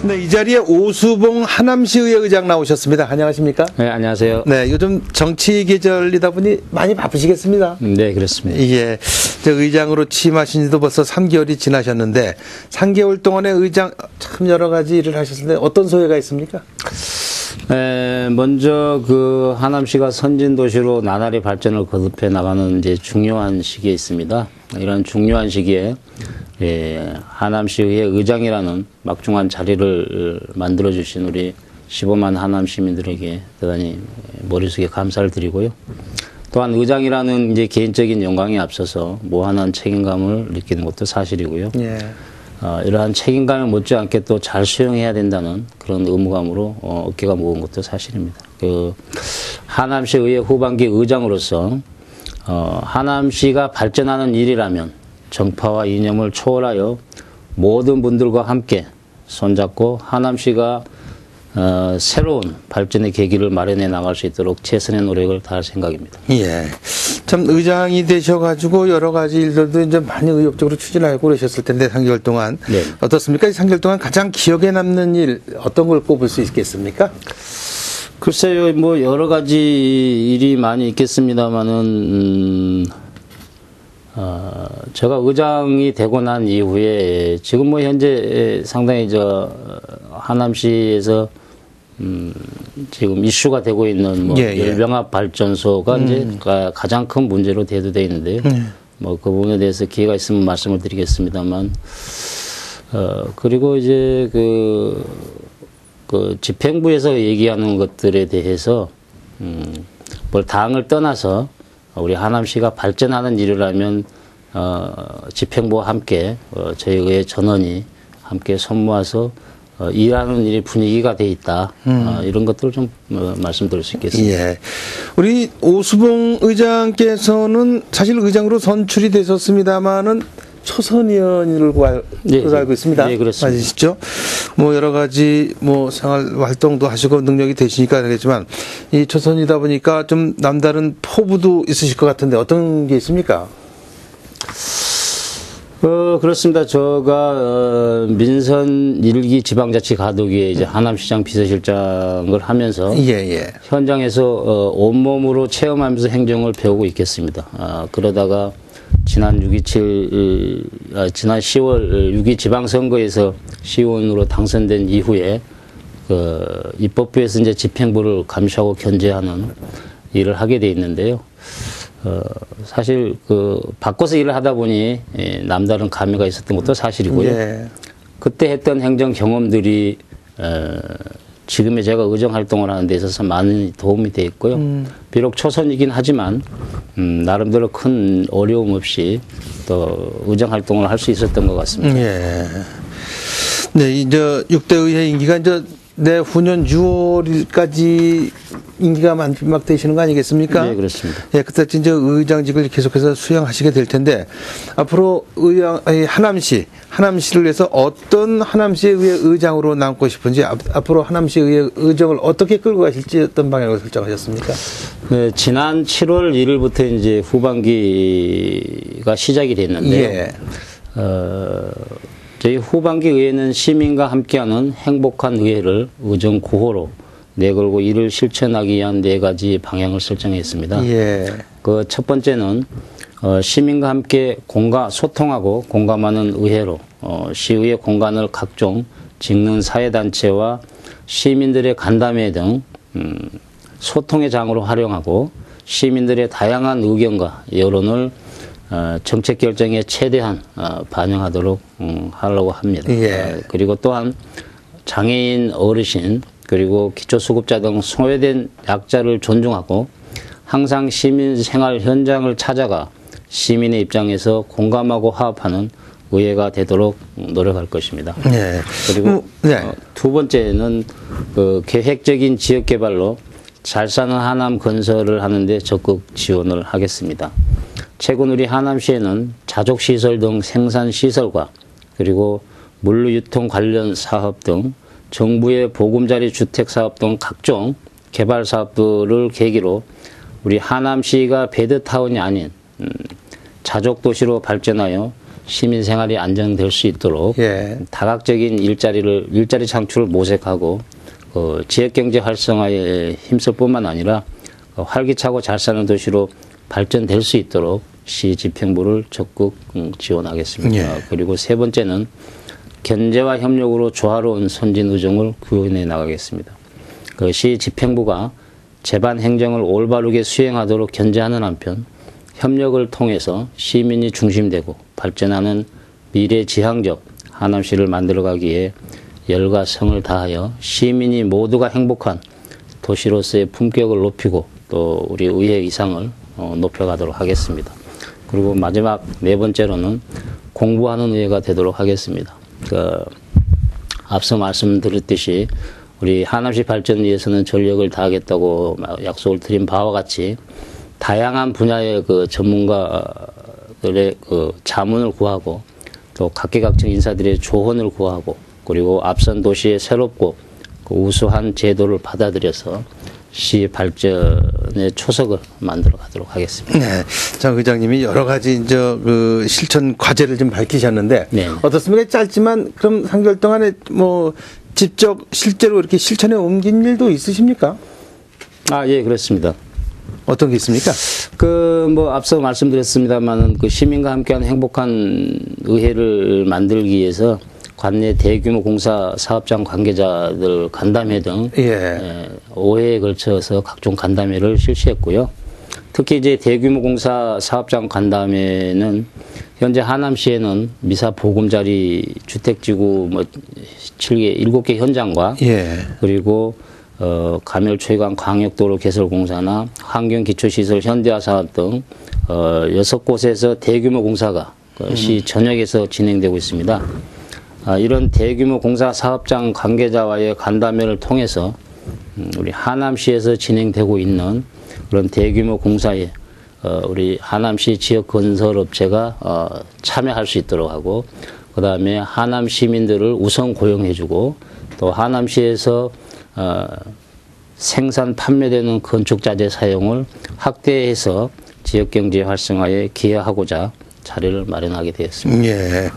네, 이 자리에 오수봉 하남시의회 의장 나오셨습니다. 안녕하십니까? 네, 안녕하세요. 네, 요즘 정치 계절이다 보니 많이 바쁘시겠습니다. 네, 그렇습니다. 예, 저 의장으로 취임하신 지도 벌써 3개월이 지나셨는데 3개월 동안에 의장 참 여러 가지 일을 하셨는데 어떤 소회가 있습니까? 먼저 그 하남시가 선진도시로 나날이 발전을 거듭해 나가는 이제 중요한 시기에 있습니다. 이런 중요한 시기에 하남시의회 의장이라는 막중한 자리를 만들어주신 우리 15만 하남 시민들에게 대단히 머릿속에 감사를 드리고요. 또한 의장이라는 이제 개인적인 영광에 앞서서 무한한 책임감을 느끼는 것도 사실이고요. 예. 이러한 책임감을 못지않게 또 잘 수행해야 된다는 그런 의무감으로 어깨가 무거운 것도 사실입니다. 그 하남시 의회 후반기 의장으로서 하남시가 발전하는 일이라면 정파와 이념을 초월하여 모든 분들과 함께 손잡고 하남시가 새로운 발전의 계기를 마련해 나갈 수 있도록 최선의 노력을 다할 생각입니다. 예. 참 의장이 되셔가지고 여러 가지 일들도 이제 많이 의욕적으로 추진하고 그러셨을 텐데 3개월 동안. 네. 어떻습니까? 이 3개월 동안 가장 기억에 남는 일 어떤 걸 꼽을 수 있겠습니까? 글쎄요, 뭐 여러 가지 일이 많이 있겠습니다만은 제가 의장이 되고 난 이후에 지금 뭐 현재 상당히 하남시에서 지금 이슈가 되고 있는 뭐 열병합 발전소가 이제 가장 큰 문제로 대두되어 있는데요. 뭐 그 부분에 대해서 기회가 있으면 말씀을 드리겠습니다만, 그리고 이제 그 집행부에서 얘기하는 것들에 대해서 뭘 당을 떠나서 우리 하남시가 발전하는 일이라면 집행부와 함께 저희 의회 전원이 함께 손모아서 일하는 일이 분위기가 돼 있다. 이런 것들을 좀 말씀드릴 수 있겠습니다. 예. 우리 오수봉 의장께서는 사실 의장으로 선출이 되셨습니다마는 초선 의원으로 알고 있습니다. 네, 그렇습니다. 맞으시죠? 뭐 여러 가지 뭐 생활 활동도 하시고 능력이 되시니까 그렇겠지만 이 초선이다 보니까 좀 남다른 포부도 있으실 것 같은데 어떤 게 있습니까? 그렇습니다. 제가 민선 1기 지방자치 가도기에 이제 하남시장 비서실장을 하면서 현장에서 온몸으로 체험하면서 행정을 배우고 있겠습니다. 그러다가 지난 10월 6.2 지방선거에서 시의원으로 당선된 이후에 입법부에서 이제 집행부를 감시하고 견제하는 일을 하게 돼 있는데요. 사실 바꿔서 일을 하다 보니 남다른 감회가 있었던 것도 사실이고요. 예. 그때 했던 행정 경험들이 지금의 제가 의정 활동을 하는 데 있어서 많은 도움이 돼 있고요. 비록 초선이긴 하지만 나름대로 큰 어려움 없이 또 의정 활동을 할 수 있었던 것 같습니다. 예. 네, 이제 6대 의회 임기가 이제 내후년 6월까지 임기가 만막되시는 거 아니겠습니까? 네, 그렇습니다. 예, 그때 이제 의장직을 계속해서 수행하시게 될 텐데 앞으로 하남시를 위해서 어떤 하남시의 의장으로 남고 싶은지 앞으로 하남시의 의정을 어떻게 끌고 가실지 어떤 방향으로 설정하셨습니까? 네, 지난 7월 1일부터 이제 후반기가 시작이 됐는데요. 저희 후반기 의회는 시민과 함께하는 행복한 의회를 의정 9호로 내걸고 이를 실천하기 위한 4가지 방향을 설정했습니다. 그 첫 번째는 시민과 함께 소통하고 공감하는 의회로 시의회 공간을 각종 직능 사회단체와 시민들의 간담회 등 소통의 장으로 활용하고 시민들의 다양한 의견과 여론을 정책 결정에 최대한 반영하도록 하려고 합니다. 그리고 또한 장애인, 어르신, 그리고 기초수급자 등 소외된 약자를 존중하고 항상 시민 생활 현장을 찾아가 시민의 입장에서 공감하고 화합하는 의회가 되도록 노력할 것입니다. 그리고 두 번째는 계획적인 지역개발로 잘 사는 하남 건설을 하는데 적극 지원을 하겠습니다. 최근 우리 하남시에는 자족시설 등 생산시설과 그리고 물류유통 관련 사업 등 정부의 보금자리 주택사업 등 각종 개발 사업들을 계기로 우리 하남시가 배드타운이 아닌 자족도시로 발전하여 시민 생활이 안정될 수 있도록 예. 다각적인 일자리 창출을 모색하고 지역 경제 활성화에 힘쓸 뿐만 아니라 활기차고 잘 사는 도시로 발전될 수 있도록 시 집행부를 적극 지원하겠습니다. 예. 그리고 세 번째는 견제와 협력으로 조화로운 선진 의정을 구현해 나가겠습니다. 그 시 집행부가 제반 행정을 올바르게 수행하도록 견제하는 한편 협력을 통해서 시민이 중심되고 발전하는 미래지향적 하남시를 만들어가기에 열과 성을 다하여 시민이 모두가 행복한 도시로서의 품격을 높이고 또 우리 의회 이상을 높여가도록 하겠습니다. 그리고 마지막 네 번째로는 공부하는 의회가 되도록 하겠습니다. 앞서 말씀드렸듯이 우리 하남시 발전을 위해서는 전력을 다하겠다고 약속을 드린 바와 같이 다양한 분야의 그 전문가들의 그 자문을 구하고 또 각계각층 인사들의 조언을 구하고 그리고 앞선 도시의 새롭고 그 우수한 제도를 받아들여서 시 발전의 초석을 만들어 가도록 하겠습니다. 네. 장 의장님이 여러 가지 이제 그 실천 과제를 좀 밝히셨는데 네. 어떻습니까? 짧지만 그럼 3개월 동안에 뭐 직접 실제로 이렇게 실천에 옮긴 일도 있으십니까? 예, 그렇습니다. 어떤 게 있습니까? 앞서 말씀드렸습니다만은 그 시민과 함께하는 행복한 의회를 만들기 위해서 관내 대규모 공사 사업장 관계자들 간담회 등 5회에 걸쳐서 각종 간담회를 실시했고요. 특히 이제 대규모 공사 사업장 간담회는 현재 하남시에는 미사 보금자리 주택지구 7개 현장과 그리고 감열 초이강 광역도로 개설 공사나 환경기초시설 현대화 사업 등 6곳에서 대규모 공사가 시 전역에서 진행되고 있습니다. 이런 대규모 공사 사업장 관계자와의 간담회를 통해서 우리 하남시에서 진행되고 있는 그런 대규모 공사에 우리 하남시 지역 건설업체가 참여할 수 있도록 하고 그 다음에 하남 시민들을 우선 고용해주고 또 하남시에서 생산 판매되는 건축자재 사용을 확대해서 지역경제 활성화에 기여하고자 자리를 마련하게 되었습니다. 예.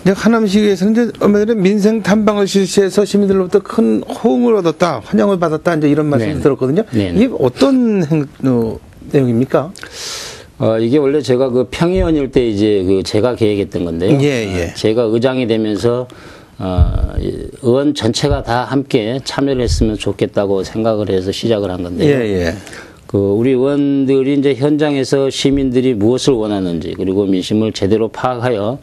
이제 하남시에서는 이제 얼마 전에 민생 탐방을 실시해서 시민들로부터 큰 호응을 얻었다, 환영을 받았다, 이제 이런 말씀을 들었거든요. 이게 어떤 내용입니까? 이게 원래 제가 그 평의원일 때 이제 제가 계획했던 건데요. 제가 의장이 되면서 의원 전체가 다 함께 참여를 했으면 좋겠다고 생각을 해서 시작을 한 건데요. 우리 의원들이 이제 현장에서 시민들이 무엇을 원하는지 그리고 민심을 제대로 파악하여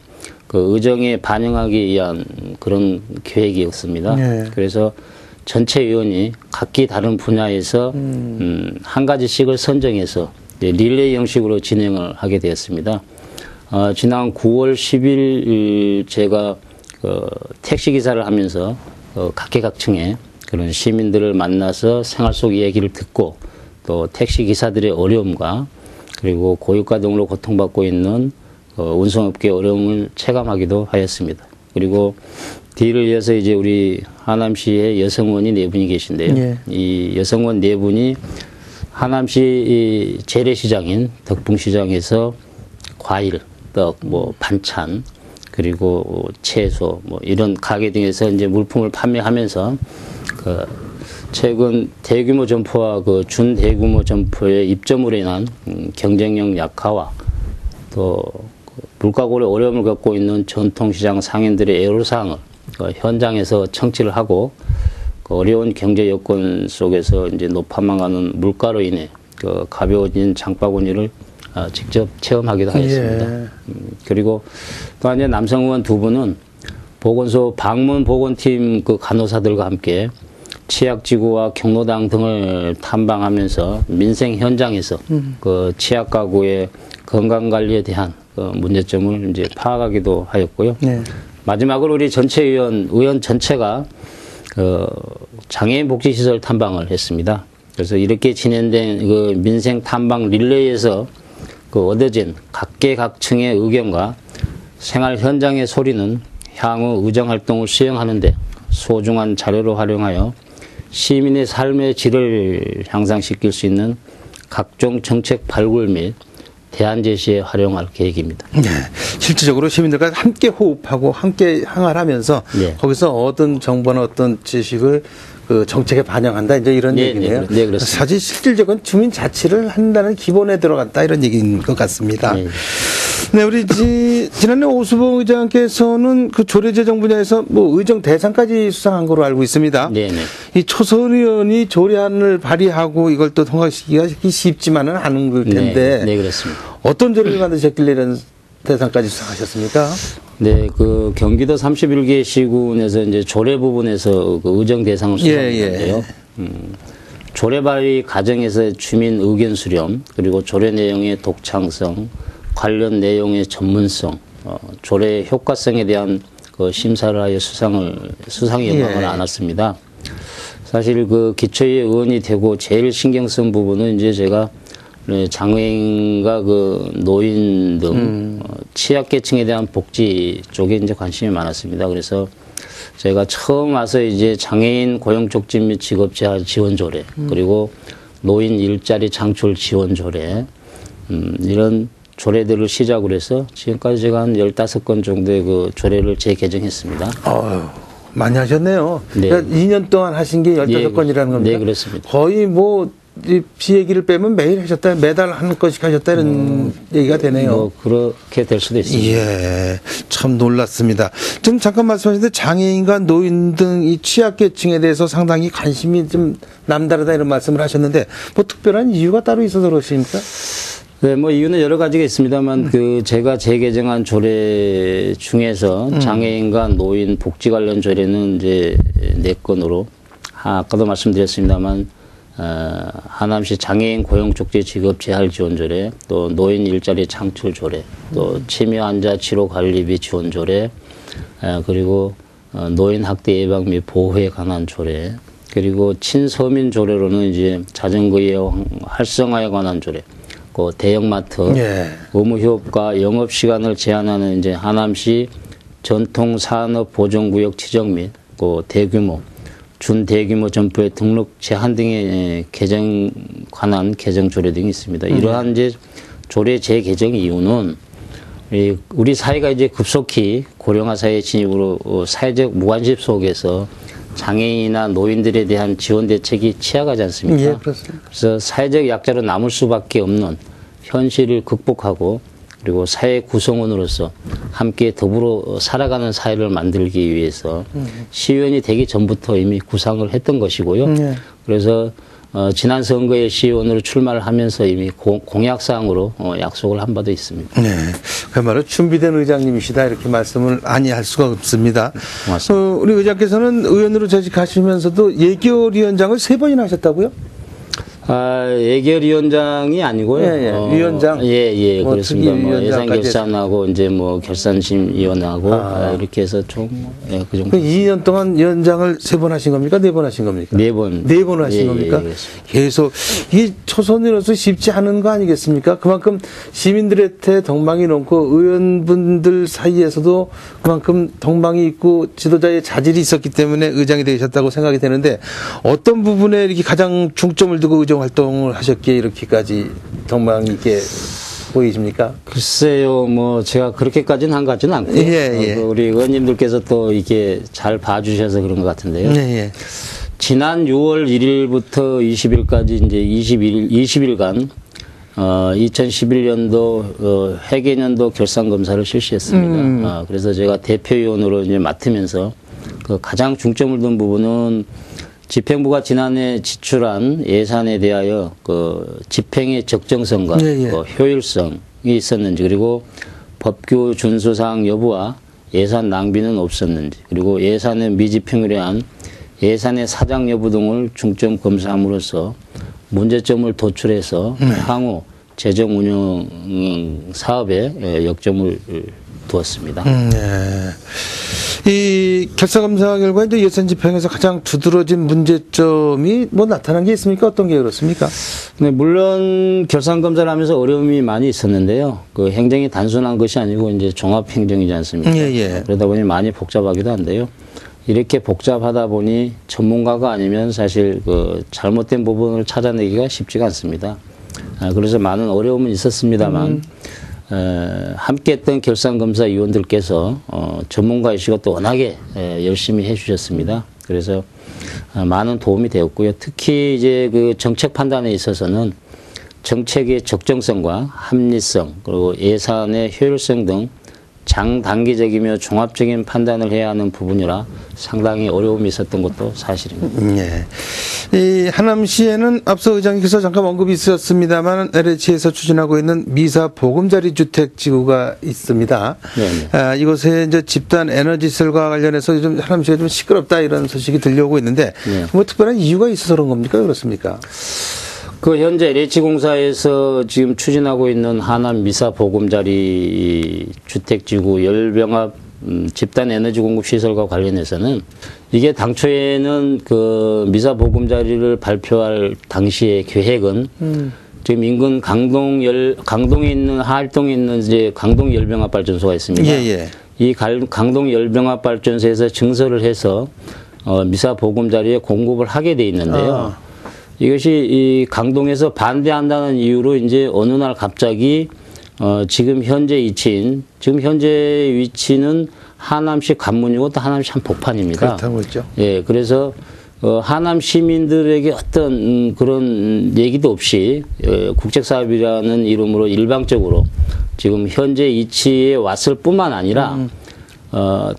그 의정에 반영하기 위한 그런 계획이었습니다. 그래서 전체 의원이 각기 다른 분야에서 한 가지씩을 선정해서 릴레이 형식으로 진행을 하게 되었습니다. 지난 9월 10일 제가 택시기사를 하면서 각계각층의 그런 시민들을 만나서 생활 속 이야기를 듣고 또 택시기사들의 어려움과 그리고 고유가 등으로 고통받고 있는 운송업계의 어려움을 체감하기도 하였습니다. 그리고 뒤를 이어서 이제 우리 하남시에 여성원이 4분이 계신데요. 이 여성원 4분이 하남시 재래시장인 덕풍시장에서 과일, 떡, 반찬, 그리고 채소, 이런 가게 등에서 이제 물품을 판매하면서 최근 대규모 점포와 준대규모 점포의 입점으로 인한 경쟁력 약화와 또 물가고의 어려움을 겪고 있는 전통시장 상인들의 애로사항을 현장에서 청취를 하고 어려운 경제 여건 속에서 이제 높아만 가는 물가로 인해 가벼워진 장바구니를 직접 체험하기도 하였습니다. 그리고 또 이제 남성 의원 2분은 보건소 방문 보건팀 간호사들과 함께 치약지구와 경로당 등을 탐방하면서 민생 현장에서 치약 가구의 건강관리에 대한 문제점을 이제 파악하기도 하였고요. 마지막으로 우리 전체 의원 전체가 장애인 복지시설 탐방을 했습니다. 그래서 이렇게 진행된 민생 탐방 릴레이에서 얻어진 각계각층의 의견과 생활 현장의 소리는 향후 의정활동을 수행하는데 소중한 자료로 활용하여 시민의 삶의 질을 향상시킬 수 있는 각종 정책 발굴 및 대안 제시에 활용할 계획입니다. 네. 실질적으로 시민들과 함께 호흡하고 함께 항할하면서 네. 거기서 얻은 정보나 어떤 지식을 그 정책에 반영한다 이제 이런 네, 얘기네요. 네, 그렇습니다. 사실 실질적인 주민 자치를 한다는 기본에 들어갔다 이런 얘기인 것 같습니다. 네, 네 우리 지난해 오수봉 의장께서는 그 조례제정 분야에서 뭐 의정 대상까지 수상한 걸로 알고 있습니다. 네, 네. 이 초선 의원이 조례안을 발의하고 이걸 또 통과시키기가 쉽지만은 않은 걸 텐데. 네, 그렇습니다. 어떤 조례를 만드셨길래 이런 대상까지 수상하셨습니까? 네, 그 경기도 31개 시군에서 이제 조례 부분에서 그 의정 대상을 수상했는데요. 조례 발의 과정에서 주민 의견 수렴, 그리고 조례 내용의 독창성, 관련 내용의 전문성, 조례 효과성에 대한 그 심사를 하여 수상의 영광을 안았습니다. 사실 그 기초의 의원이 되고 제일 신경 쓴 부분은 이제 제가 장애인과 그 노인 등 취약계층에 대한 복지 쪽에 이제 관심이 많았습니다. 그래서 제가 처음 와서 이제 장애인 고용 촉진 및 직업 재활 지원 조례, 그리고 노인 일자리 창출 지원 조례, 이런 조례들을 시작으로 해서 지금까지 제가 한 15건 정도의 그 조례를 재개정했습니다. 많이 하셨네요. 네. 그러니까 2년 동안 하신 게 15건이라는 겁니다. 네, 그렇습니다. 거의 뭐 비 얘기를 빼면 매일 하셨다, 매달 한 건씩 하셨다 이런 얘기가 되네요. 뭐 그렇게 될 수도 있습니다. 예, 참 놀랐습니다. 좀 잠깐 말씀하셨는데 장애인과 노인 등 이 취약계층에 대해서 상당히 관심이 좀 남다르다 이런 말씀을 하셨는데 뭐 특별한 이유가 따로 있어서 그러십니까? 네, 뭐 이유는 여러 가지가 있습니다만 그 제가 재개정한 조례 중에서 장애인과 노인 복지 관련 조례는 이제 4건으로 아까도 말씀드렸습니다만 하남시 장애인 고용촉진 직업 재활 지원 조례, 또 노인 일자리 창출 조례, 또 치매 환자 치료 관리비 지원 조례, 그리고 노인 학대 예방 및 보호에 관한 조례, 그리고 친서민 조례로는 이제 자전거의 활성화에 관한 조례, 그 대형마트 의무 휴업과 영업 시간을 제한하는 이제 하남시 전통 산업 보존구역 지정 및 그 대규모 준대규모 점포의 등록 제한 등의 개정 관한 개정 조례 등이 있습니다. 이러한 이제 조례 재개정 이유는 우리 사회가 이제 급속히 고령화 사회 진입으로 사회적 무관심 속에서 장애인이나 노인들에 대한 지원 대책이 취약하지 않습니까? 예, 그렇습니다. 그래서 사회적 약자로 남을 수밖에 없는 현실을 극복하고 그리고 사회 구성원으로서 함께 더불어 살아가는 사회를 만들기 위해서 시의원이 되기 전부터 이미 구상을 했던 것이고요. 그래서 지난 선거에 시의원으로 출마를 하면서 이미 공약사항으로 약속을 한 바도 있습니다. 네, 그야말로 준비된 의장님이시다 이렇게 말씀을 아니할 수가 없습니다. 고맙습니다. 우리 의장께서는 의원으로 재직하시면서도 예결위원장을 3번이나 하셨다고요? 예결위원장이 아니고요. 위원장. 뭐 그렇습니다. 뭐 예산결산하고 이제 뭐 결산심위원하고 이렇게 해서 총 그 정도. 2년 동안 위원장을 3번 하신 겁니까? 4번 하신 겁니까? 4번. 4번 하신 겁니까? 계속 이 초선으로서 쉽지 않은 거 아니겠습니까? 그만큼 시민들한테 덕망이 넘고 의원분들 사이에서도 그만큼 덕망이 있고 지도자의 자질이 있었기 때문에 의장이 되셨다고 생각이 되는데 어떤 부분에 이렇게 가장 중점을 두고 의정 활동을 하셨기에 이렇게까지 덕망 있게 보이십니까? 글쎄요, 뭐 제가 그렇게까지는 한 것 같지는 않고 우리 의원님들께서 또 이게 잘 봐주셔서 그런 것 같은데요. 지난 6월 1일부터 20일까지 이제 20일간 2011년도 회계년도 결산 검사를 실시했습니다. 그래서 제가 대표위원으로 이제 맡으면서 그 가장 중점을 둔 부분은 집행부가 지난해 지출한 예산에 대하여 그 집행의 적정성과 그 효율성이 있었는지, 그리고 법규 준수사항 여부와 예산 낭비는 없었는지, 그리고 예산의 미집행에 대한 예산의 사장 여부 등을 중점 검사함으로써 문제점을 도출해서 향후 재정 운영 사업에 역점을 두었습니다. 이 결사검사 결과 이제 예산 집행에서 가장 두드러진 문제점이 뭐 나타난 게 있습니까? 어떤 게 그렇습니까? 네, 물론 결산검사를 하면서 어려움이 많이 있었는데요. 그 행정이 단순한 것이 아니고 이제 종합행정이지 않습니까? 그러다 보니 많이 복잡하기도 한데요. 이렇게 복잡하다 보니 전문가가 아니면 사실 그 잘못된 부분을 찾아내기가 쉽지가 않습니다. 그래서 많은 어려움은 있었습니다만 함께했던 결산검사위원들께서 전문가이시고 또 워낙에 열심히 해주셨습니다. 그래서 많은 도움이 되었고요. 특히 이제 그 정책 판단에 있어서는 정책의 적정성과 합리성 그리고 예산의 효율성 등 장단기적이며 종합적인 판단을 해야 하는 부분이라 상당히 어려움이 있었던 것도 사실입니다. 예. 이 하남시에는 앞서 의장님께서 잠깐 언급이 있었습니다만 LH에서 추진하고 있는 미사 보금자리 주택 지구가 있습니다. 네. 이곳에 이제 집단 에너지설과 관련해서 요즘 하남시가 좀 시끄럽다 이런 소식이 들려오고 있는데 네. 뭐 특별한 이유가 있어서 그런 겁니까? 그렇습니까? 그 현재 LH공사에서 지금 추진하고 있는 하남 미사 보금자리 주택지구 열병합 집단 에너지 공급 시설과 관련해서는 이게 당초에는 그 미사 보금자리를 발표할 당시의 계획은 지금 인근 강동에 있는 하알동에 있는 이제 강동 열병합 발전소가 있습니다. 예. 이 강동 열병합 발전소에서 증설을 해서 미사 보금자리에 공급을 하게 돼 있는데요. 이것이 이 강동에서 반대한다는 이유로 이제 어느 날 갑자기 지금 현재 위치는 하남시 관문이고 또 하남시 한복판입니다. 그렇다고 했죠. 예, 그래서 하남 시민들에게 어떤 그런 얘기도 없이 국책사업이라는 이름으로 일방적으로 지금 현재 위치에 왔을 뿐만 아니라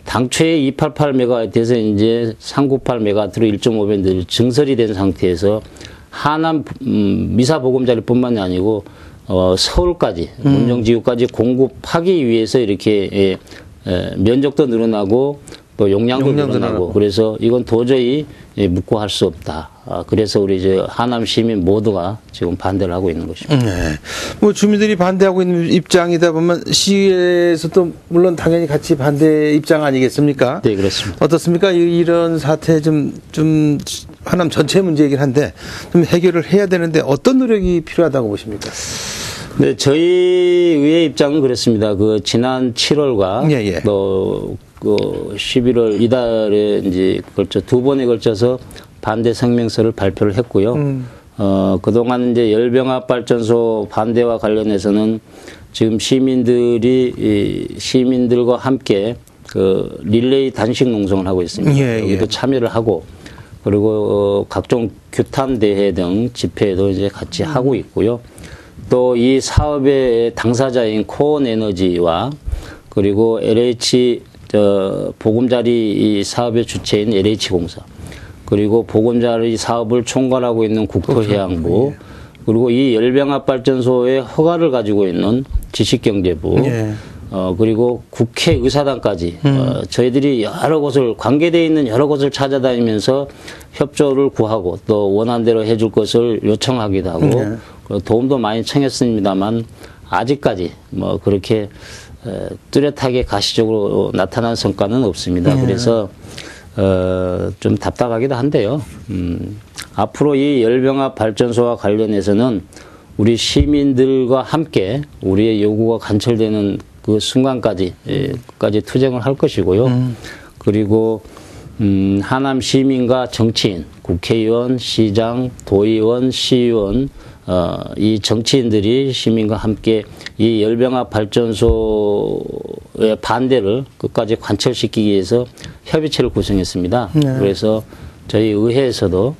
당초에 288메가와트에서 이제 398메가와트로 1.5배 증설이 된 상태에서 하남 미사 보금자리뿐만이 아니고 서울까지 문정지구까지 공급하기 위해서 이렇게 면적도 늘어나고 또 용량도 늘어나고 그래서 이건 도저히 묵고 할 수 없다. 그래서 우리 이제 하남 시민 모두가 지금 반대를 하고 있는 것입니다. 네. 뭐 주민들이 반대하고 있는 입장이다 보면 시에서도 물론 당연히 같이 반대 입장 아니겠습니까? 네, 그렇습니다. 어떻습니까? 이런 사태 좀 하남 전체 문제이긴 한데 좀 해결을 해야 되는데 어떤 노력이 필요하다고 보십니까? 네, 저희 의회 입장은 그렇습니다. 그 지난 7월과 또 그 11월 이달에 이제 걸쳐 두 번에 걸쳐서 반대 성명서를 발표를 했고요. 그동안 이제 열병합 발전소 반대와 관련해서는 지금 시민들과 함께 그 릴레이 단식 농성을 하고 있습니다. 여기도 참여를 하고 그리고 각종 규탄 대회 등 집회도 이제 같이 하고 있고요. 또 이 사업의 당사자인 코온 에너지와 그리고 LH 보금자리 사업의 주체인 LH공사 그리고 보금자리 사업을 총괄하고 있는 국토해양부 그리고 이 열병합 발전소의 허가를 가지고 있는 지식경제부 그리고 국회의사당까지 저희들이 여러 곳을 관계되어 있는 여러 곳을 찾아다니면서 협조를 구하고 또 원한대로 해줄 것을 요청하기도 하고 도움도 많이 청했습니다만 아직까지 뭐 그렇게 뚜렷하게 가시적으로 나타난 성과는 없습니다. 그래서 좀 답답하기도 한데요. 앞으로 이 열병합 발전소와 관련해서는 우리 시민들과 함께 우리의 요구가 관철되는 그 순간까지 끝까지 투쟁을 할 것이고요. 그리고 하남 시민과 정치인, 국회의원, 시장, 도의원, 시의원 이 정치인들이 시민과 함께 이 열병합 발전소의 반대를 끝까지 관철시키기 위해서 협의체를 구성했습니다. 그래서 저희 의회에서도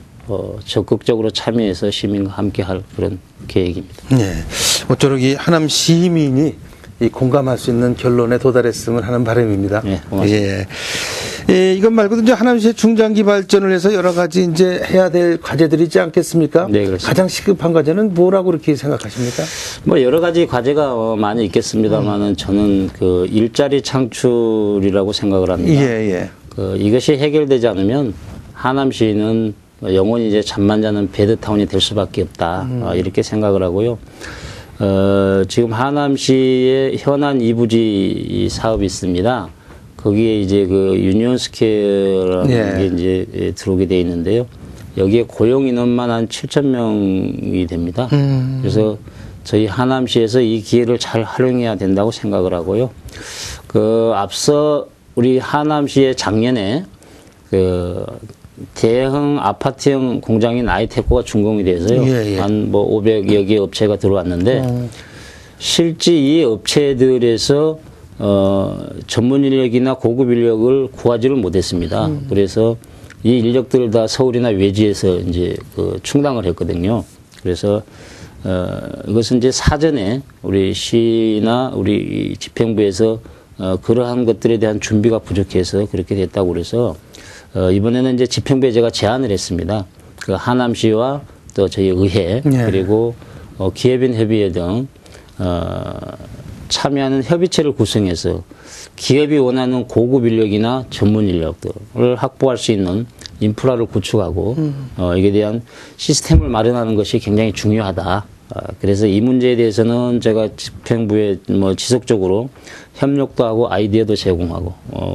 적극적으로 참여해서 시민과 함께 할 그런 계획입니다. 네. 모쪼록 이 하남 시민이 공감할 수 있는 결론에 도달했으면 하는 바람입니다. 네, 고맙습니다. 이것 말고도 이제 하남시의 중장기 발전을 위해서 여러 가지 이제 해야 될 과제들이 있지 않겠습니까? 네, 그렇습니다. 가장 시급한 과제는 뭐라고 그렇게 생각하십니까? 뭐 여러 가지 과제가 많이 있겠습니다만은 저는 그 일자리 창출이라고 생각을 합니다. 이것이 해결되지 않으면 하남시는 영원히 이제 잠만 자는 배드타운이 될 수밖에 없다. 이렇게 생각을 하고요. 지금 하남시에 현안 2부지 사업이 있습니다. 거기에 이제 그 유니온스퀘어라는 게 이제 들어오게 돼 있는데요. 여기에 고용 인원만 한 7,000명이 됩니다. 그래서 저희 하남시에서 이 기회를 잘 활용해야 된다고 생각을 하고요. 그 앞서 우리 하남시에 작년에 그 대형 아파트형 공장인 아이테코가 준공이 돼서요. 예, 예. 한 뭐 500여 개 업체가 들어왔는데 실제 이 업체들에서 전문 인력이나 고급 인력을 구하지를 못했습니다. 그래서 이 인력들을 다 서울이나 외지에서 이제 그 충당을 했거든요. 그래서 이것은 이제 사전에 우리 시나 우리 집행부에서 그러한 것들에 대한 준비가 부족해서 그렇게 됐다고 그래서 이번에는 이제 집행부에 제가 제안을 했습니다. 그 하남시와 또 저희 의회 네. 그리고 기업인 협의회 등 참여하는 협의체를 구성해서 기업이 원하는 고급 인력이나 전문 인력들을 확보할 수 있는 인프라를 구축하고 이게 대한 시스템을 마련하는 것이 굉장히 중요하다. 그래서 이 문제에 대해서는 제가 집행부에 뭐 지속적으로 협력도 하고 아이디어도 제공하고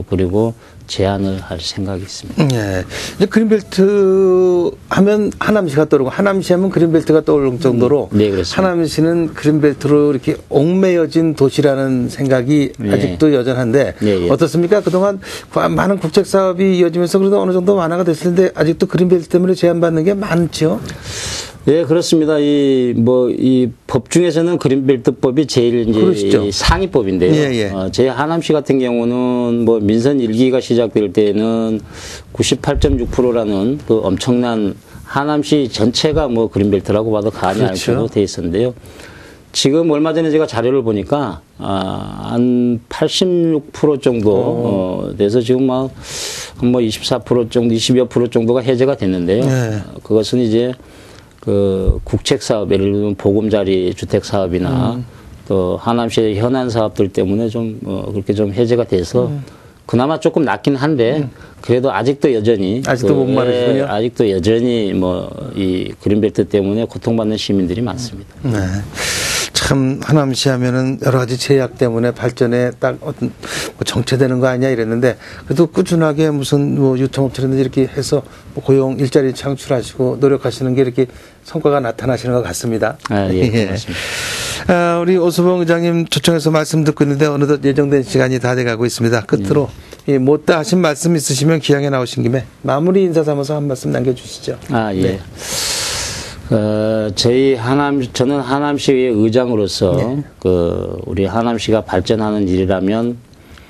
그리고 제안을 할 생각이 있습니다. 예. 이제 그린벨트 하면 하남시가 떠오르고 하남시 하면 그린벨트가 떠오를 정도로 네, 그렇습니다. 하남시는 그린벨트로 이렇게 얽매여진 도시라는 생각이 네. 아직도 여전한데 예, 예. 어떻습니까? 그동안 많은 국책 사업이 이어지면서 그래도 어느 정도 완화가 됐을 텐데 아직도 그린벨트 때문에 제한받는 게 많죠. 네, 그렇습니다. 이 법 중에서는 그린벨트법이 제일 이제 그러시죠. 이 상위법인데요. 예, 예. 제 하남시 같은 경우는 뭐 민선 1기가 시작될 때는 98.6%라는 그 엄청난 하남시 전체가 뭐 그린벨트라고 봐도 과언이 아닐 그렇죠. 정도 돼 있었는데요. 지금 얼마 전에 제가 자료를 보니까 한 86% 정도 돼서 지금 막 뭐 24% 정도, 20여 프로 정도가 해제가 됐는데요. 네. 그것은 이제 그 국책 사업, 예를 들면 보금자리 주택 사업이나 또 하남시의 현안 사업들 때문에 좀 그렇게 좀 해제가 돼서 그나마 조금 낫긴 한데 그래도 아직도 여전히 아직도 못 마르시군요. 아직도 여전히 뭐 이 그린벨트 때문에 고통받는 시민들이 많습니다. 네. 참 하남시 하면은 여러 가지 제약 때문에 발전에 딱 어떤 뭐 정체되는 거 아니야 이랬는데 그래도 꾸준하게 무슨 뭐 유통업체라든지 이렇게 해서 뭐 고용 일자리 창출하시고 노력하시는 게 이렇게 성과가 나타나시는 것 같습니다. 예, 고맙습니다. 우리 오수봉 의장님 초청해서 말씀 듣고 있는데 어느덧 예정된 시간이 다 돼가고 있습니다. 끝으로 못다 하신 말씀 있으시면 기왕에 나오신 김에 마무리 인사 삼아서 한 말씀 남겨주시죠. 예. 네. 저는 하남시의 의장으로서 네. 우리 하남시가 발전하는 일이라면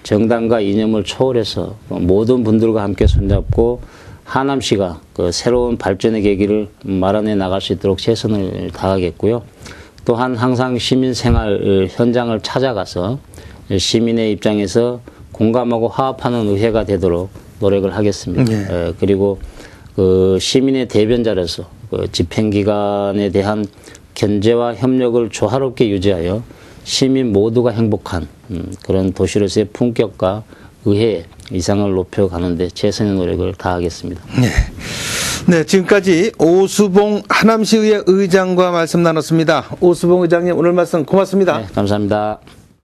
정당과 이념을 초월해서 모든 분들과 함께 손잡고 하남시가 새로운 발전의 계기를 마련해 나갈 수 있도록 최선을 다하겠고요. 또한 항상 시민 생활 현장을 찾아가서 시민의 입장에서 공감하고 화합하는 의회가 되도록 노력을 하겠습니다. 네. 그리고 시민의 대변자로서 집행기관에 대한 견제와 협력을 조화롭게 유지하여 시민 모두가 행복한 그런 도시로서의 품격과 의회 이상을 높여가는 데 최선의 노력을 다하겠습니다. 네. 네, 지금까지 오수봉 하남시의회 의장과 말씀 나눴습니다. 오수봉 의장님 오늘 말씀 고맙습니다. 네, 감사합니다.